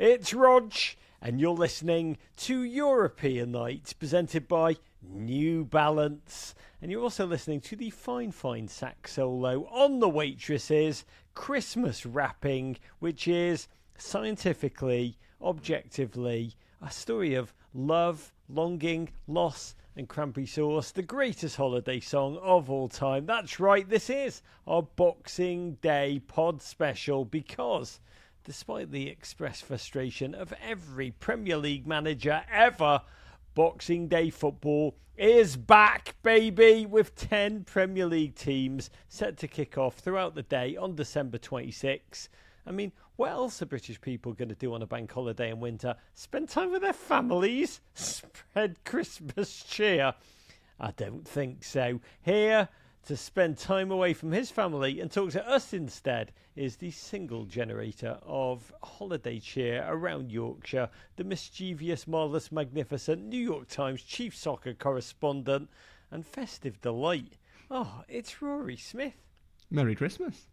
It's Rog, and you're listening to European Night, presented by New Balance. And you're also listening to the fine sax solo on the Waitresses, Christmas Wrapping, which is scientifically, objectively, a story of love, longing, loss, and cranberry sauce, the greatest holiday song of all time. That's right, this is our Boxing Day pod special, because despite the expressed frustration of every Premier League manager ever, Boxing Day football is back, baby, with 10 Premier League teams set to kick off throughout the day on December 26. I mean, what else are British people going to do on a bank holiday in winter? Spend time with their families? Spread Christmas cheer? I don't think so. Here to spend time away from his family and talk to us instead is the single generator of holiday cheer around Yorkshire, the mischievous, marvellous, magnificent New York Times chief soccer correspondent and festive delight. Oh, it's Rory Smith. Merry Christmas.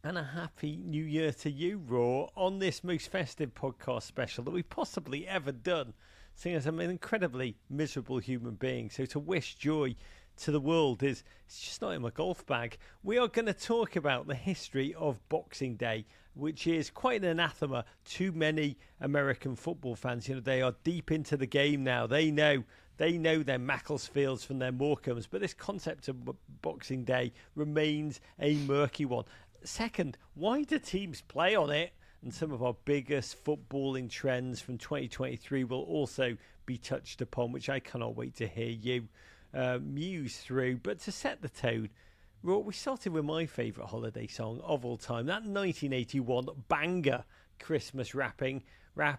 And a happy new year to you, Raw, on this most festive podcast special that we've possibly ever done, seeing as I'm an incredibly miserable human being. So to wish joy to the world it's just not in my golf bag. We are going to talk about the history of Boxing Day, which is quite an anathema to many American football fans. You know, they are deep into the game now. They know their Macclesfields from their Morecambes, but this concept of Boxing Day remains a murky one. Second, why do teams play on it? And some of our biggest footballing trends from 2023 will also be touched upon, which I cannot wait to hear you muse through. But to set the tone, we started with my favourite holiday song of all time, that 1981 banger, Christmas Wrapping. I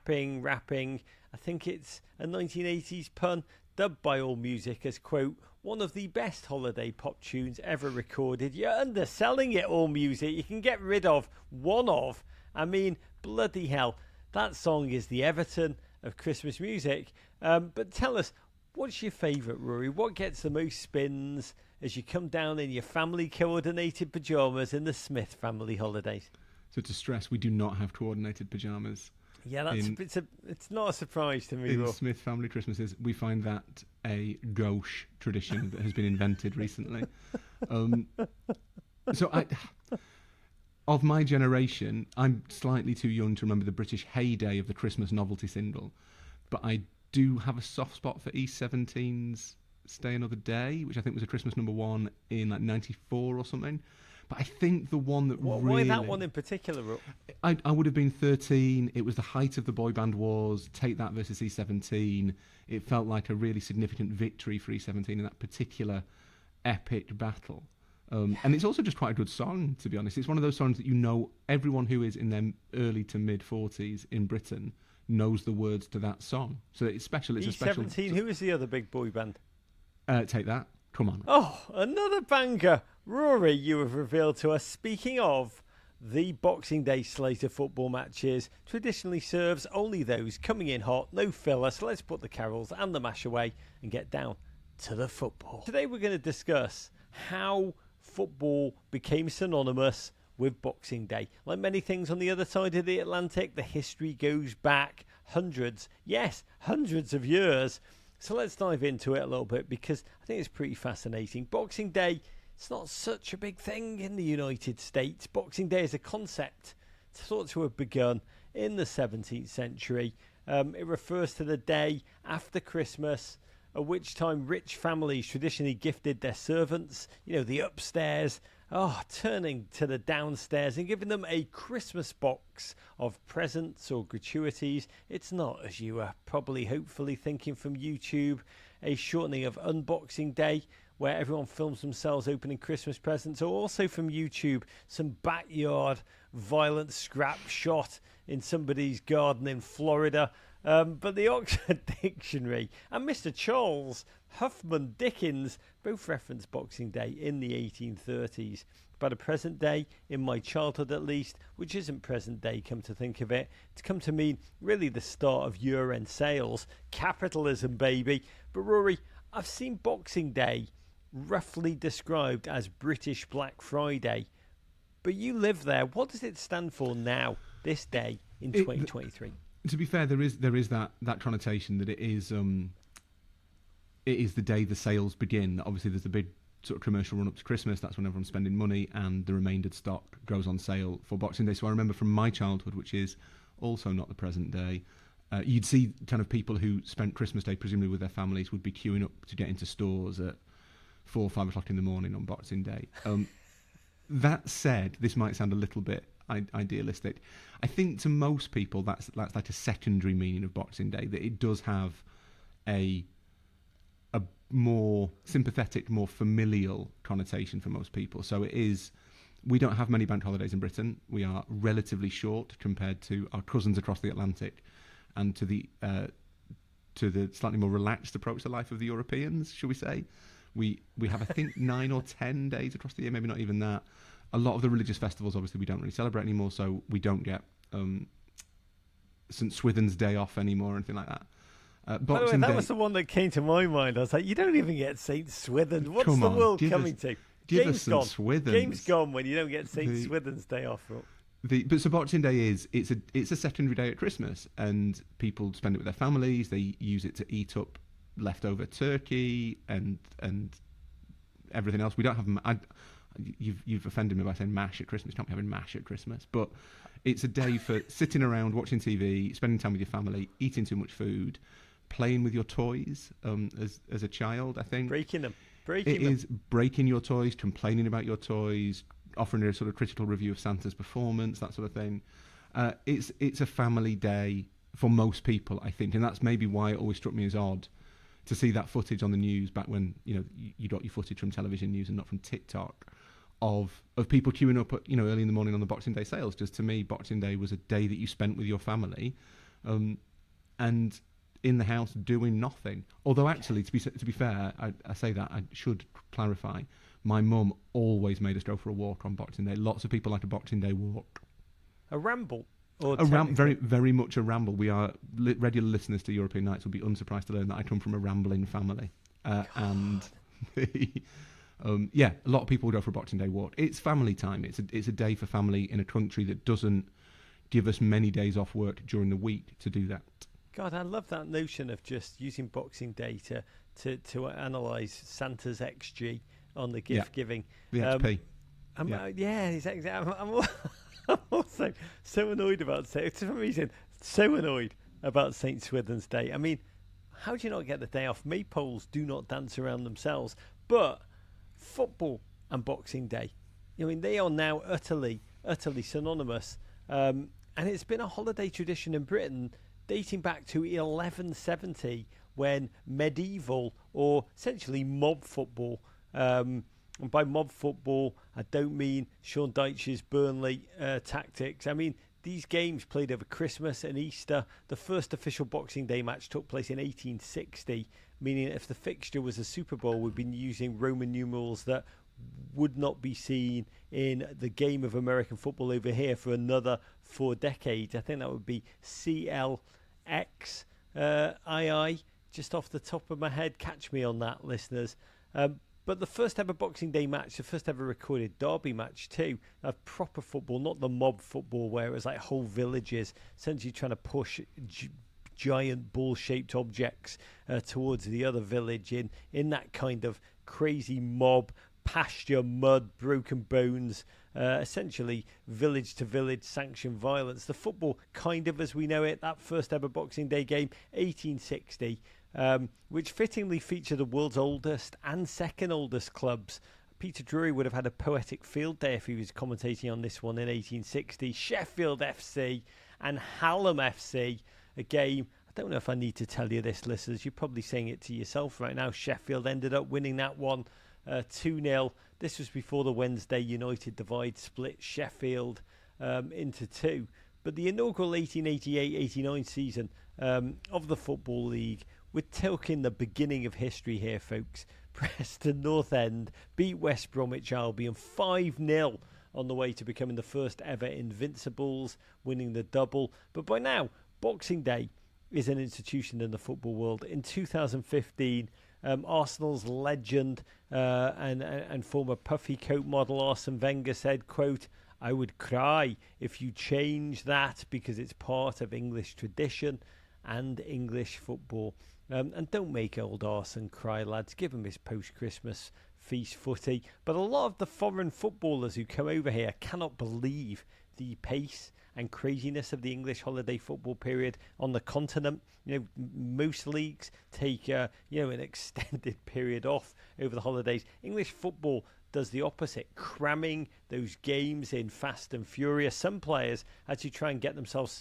think it's a 1980s pun, dubbed by AllMusic as, quote, one of the best holiday pop tunes ever recorded. You're underselling it, AllMusic. You can get rid of one of. I mean, bloody hell. That song is the Everton of Christmas music. But tell us, what's your favourite, Rory? What gets the most spins as you come down in your family-coordinated pyjamas in the Smith family holidays? So to stress, we do not have coordinated pyjamas. Yeah, it's not a surprise to me. In Smith family Christmases, we find that a gauche tradition that has been invented recently. Of my generation, I'm slightly too young to remember the British heyday of the Christmas novelty single, but I do have a soft spot for E17's Stay Another Day, which I think was a Christmas number one in like 94 or something. But I think the one that Why that one in particular? I would have been 13. It was the height of the boy band wars. Take That versus E17. It felt like a really significant victory for E17 in that particular epic battle. And it's also just quite a good song, to be honest. It's one of those songs that you know everyone who is in their early to mid 40s in Britain knows the words to that song. So it's special. It's E17, a special. who is the other big boy band? Take That. Come on. Oh, another banger. Rory, you have revealed to us, speaking of the Boxing Day slate of football matches, traditionally serves only those coming in hot, no filler. So let's put the carols and the mash away and get down to the football. Today we're going to discuss how football became synonymous with Boxing Day. Like many things on the other side of the Atlantic, the history goes back hundreds of years. So let's dive into it a little bit, because I think it's pretty fascinating. Boxing Day, it's not such a big thing in the United States. Boxing Day is a concept thought to have begun in the 17th century. It refers to the day after Christmas, at which time rich families traditionally gifted their servants, the upstairs, turning to the downstairs and giving them a Christmas box of presents or gratuities. It's not, as you are probably hopefully thinking from YouTube, a shortening of Unboxing Day, where everyone films themselves opening Christmas presents, or also from YouTube, some backyard violent scrap shot in somebody's garden in Florida. But the Oxford Dictionary and Mr. Charles Huffman Dickens both reference Boxing Day in the 1830s. But a present day, in my childhood at least, which isn't present day, come to think of it, it's come to mean really the start of year-end sales. Capitalism, baby. But Rory, I've seen Boxing Day roughly described as British Black Friday. But you live there. What does it stand for now, this day, in 2023. To be fair, there is that connotation that it is the day the sales begin. Obviously, there's a big sort of commercial run up to Christmas. That's when everyone's spending money, and the remaindered stock goes on sale for Boxing Day. So I remember from my childhood, which is also not the present day, you'd see kind of people who spent Christmas Day presumably with their families would be queuing up to get into stores at 4 or 5 o'clock in the morning on Boxing Day. That said, this might sound a little bit idealistic. I think to most people that's like a secondary meaning of Boxing Day, that it does have a more sympathetic, more familial connotation for most people. So it is. We don't have many bank holidays in Britain. We are relatively short compared to our cousins across the Atlantic, and to the slightly more relaxed approach to life of the Europeans, shall we say. We have, I think, 9 or 10 days across the year, maybe not even that. A lot of the religious festivals, obviously, we don't really celebrate anymore, so we don't get St. Swithin's Day off anymore or anything like that. By the way, that was the one that came to my mind. I was like, you don't even get St. Swithin. What's the world coming to? Game's gone. Game's gone when you don't get St. Swithin's Day off. But so Boxing Day it's a secondary day at Christmas, and people spend it with their families. They use it to eat up leftover turkey and everything else. We don't have. You've offended me by saying mash at Christmas. You can't be having mash at Christmas, but it's a day for sitting around watching TV, spending time with your family, eating too much food, playing with your toys. As a child, I think breaking them. It is breaking your toys, complaining about your toys, offering a sort of critical review of Santa's performance, that sort of thing. It's a family day for most people, I think, and that's maybe why it always struck me as odd to see that footage on the news back when you got your footage from television news and not from TikTok of people queuing up early in the morning on the Boxing Day sales. Because to me, Boxing Day was a day that you spent with your family, and in the house doing nothing. Although actually, to be fair, I say that I should clarify. My mum always made us go for a walk on Boxing Day. Lots of people like a Boxing Day walk. A ramble? Very, very much a ramble. We are regular listeners to European Nights will be unsurprised to learn that I come from a rambling family, and a lot of people go for a Boxing Day walk. It's family time. It's a day for family in a country that doesn't give us many days off work during the week to do that. God, I love that notion of just using Boxing Day to analyse Santa's XG on the gift giving. The XP. Exactly. I'm also so annoyed about for some reason, so annoyed about St. Swithin's Day. I mean, how do you not get the day off? Maypoles do not dance around themselves. But football and Boxing Day, I mean, they are now utterly synonymous. And it's been a holiday tradition in Britain dating back to 1170, when medieval, or essentially mob football, and by mob football, I don't mean Sean Dyche's Burnley tactics. I mean, these games played over Christmas and Easter. The first official Boxing Day match took place in 1860, meaning if the fixture was a Super Bowl, we've been using Roman numerals that would not be seen in the game of American football over here for another 4 decades. I think that would be CLXII, just off the top of my head. Catch me on that, listeners. But the first ever Boxing Day match, the first ever recorded derby match too, of proper football, not the mob football where it was like whole villages essentially trying to push giant ball-shaped objects towards the other village in that kind of crazy mob, pasture, mud, broken bones, essentially village to village sanctioned violence. The football kind of as we know it, that first ever Boxing Day game, 1860, which fittingly featured the world's oldest and second oldest clubs. Peter Drury would have had a poetic field day if he was commentating on this one in 1860. Sheffield FC and Hallam FC, a game, I don't know if I need to tell you this, listeners, you're probably saying it to yourself right now. Sheffield ended up winning that one 2-0. This was before the Wednesday United divide split Sheffield into two. But the inaugural 1888-89 season of the Football League, we're talking the beginning of history here, folks. Preston North End beat West Bromwich Albion 5-0 on the way to becoming the first ever Invincibles, winning the double. But by now, Boxing Day is an institution in the football world. In 2015, Arsenal's legend and former puffy coat model Arsene Wenger said, quote, I would cry if you change that, because it's part of English tradition and English football. And don't make old Arson cry, lads. Give him his post-Christmas feast footy. But a lot of the foreign footballers who come over here cannot believe the pace and craziness of the English holiday football period on the continent. Most leagues take an extended period off over the holidays. English football does the opposite, cramming those games in fast and furious. Some players actually try and get themselves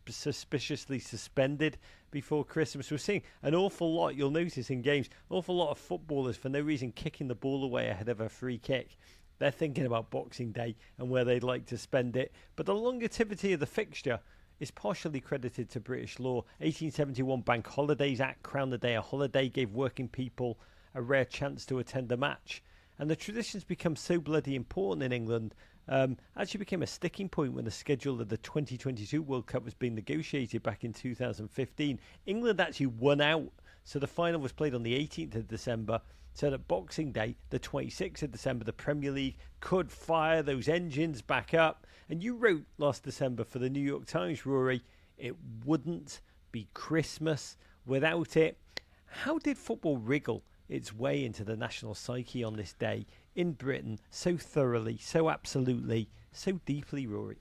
suspiciously suspended before Christmas. We're seeing an awful lot, you'll notice in games, an awful lot of footballers for no reason kicking the ball away ahead of a free kick. They're thinking about Boxing Day and where they'd like to spend it. But the longevity of the fixture is partially credited to British law. 1871 Bank Holidays Act crowned the day a holiday, gave working people a rare chance to attend a match. And the traditions become so bloody important in England, actually became a sticking point when the schedule of the 2022 World Cup was being negotiated back in 2015. England actually won out, so the final was played on the 18th of December, so that Boxing Day, the 26th of December, the Premier League could fire those engines back up. And you wrote last December for the New York Times, Rory, it wouldn't be Christmas without it. How did football wriggle its way into the national psyche on this day in Britain so thoroughly, so absolutely, so deeply, Rory?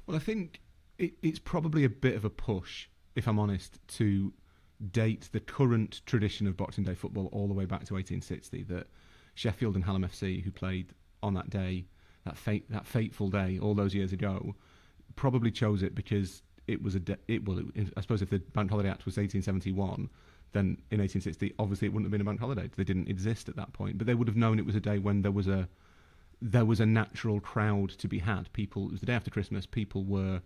Well, I think it's probably a bit of a push, if I'm honest, to date the current tradition of Boxing Day football all the way back to 1860, that Sheffield and Hallam FC, who played on that day, that fateful day all those years ago, probably chose it because it was I suppose if the Bank Holiday Act was 1871, then in 1860, obviously it wouldn't have been a bank holiday. They didn't exist at that point. But they would have known it was a day when there was a natural crowd to be had. It was the day after Christmas. People were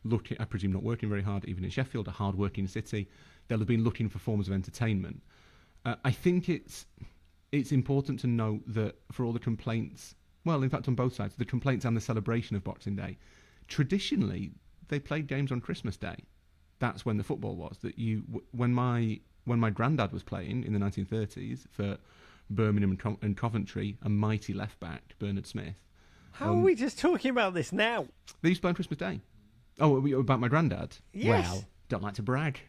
looking, I presume, not working very hard, even in Sheffield, a hard-working city. They'll have been looking for forms of entertainment. I think it's important to note that for all the complaints, well, in fact, on both sides, the complaints and the celebration of Boxing Day, traditionally, they played games on Christmas Day. That's when the football was. When my granddad was playing in the 1930s for Birmingham and Coventry, a mighty left-back, Bernard Smith. How are we just talking about this now? They used to play on Christmas Day. Oh, about my granddad? Yes. Well, don't like to brag.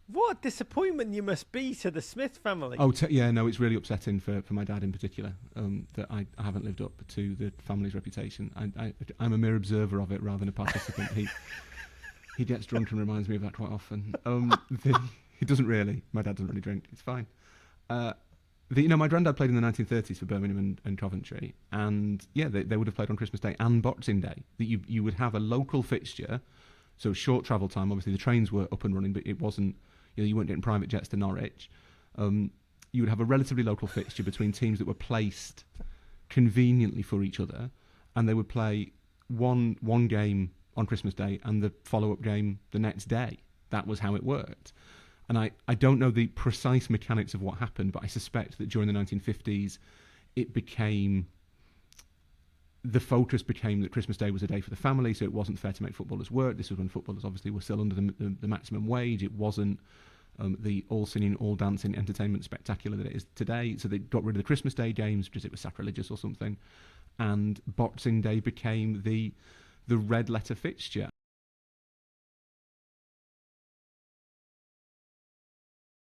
What disappointment you must be to the Smith family. Oh, no, it's really upsetting for my dad in particular, that I haven't lived up to the family's reputation. I'm a mere observer of it rather than a participant. He gets drunk and reminds me of that quite often. He doesn't really. My dad doesn't really drink. It's fine. My granddad played in the 1930s for Birmingham and Coventry, and yeah, they would have played on Christmas Day and Boxing Day. That you would have a local fixture, so short travel time. Obviously, the trains were up and running, but it wasn't. You weren't getting private jets to Norwich. You would have a relatively local fixture between teams that were placed conveniently for each other, and they would play one game on Christmas Day and the follow-up game the next day. That was how it worked. And I don't know the precise mechanics of what happened, but I suspect that during the 1950s, the focus became that Christmas Day was a day for the family, so it wasn't fair to make footballers work. This was when footballers obviously were still under the maximum wage. It wasn't the all singing, all dancing entertainment spectacular that it is today. So they got rid of the Christmas Day games because it was sacrilegious or something. And Boxing Day became the red letter fixture.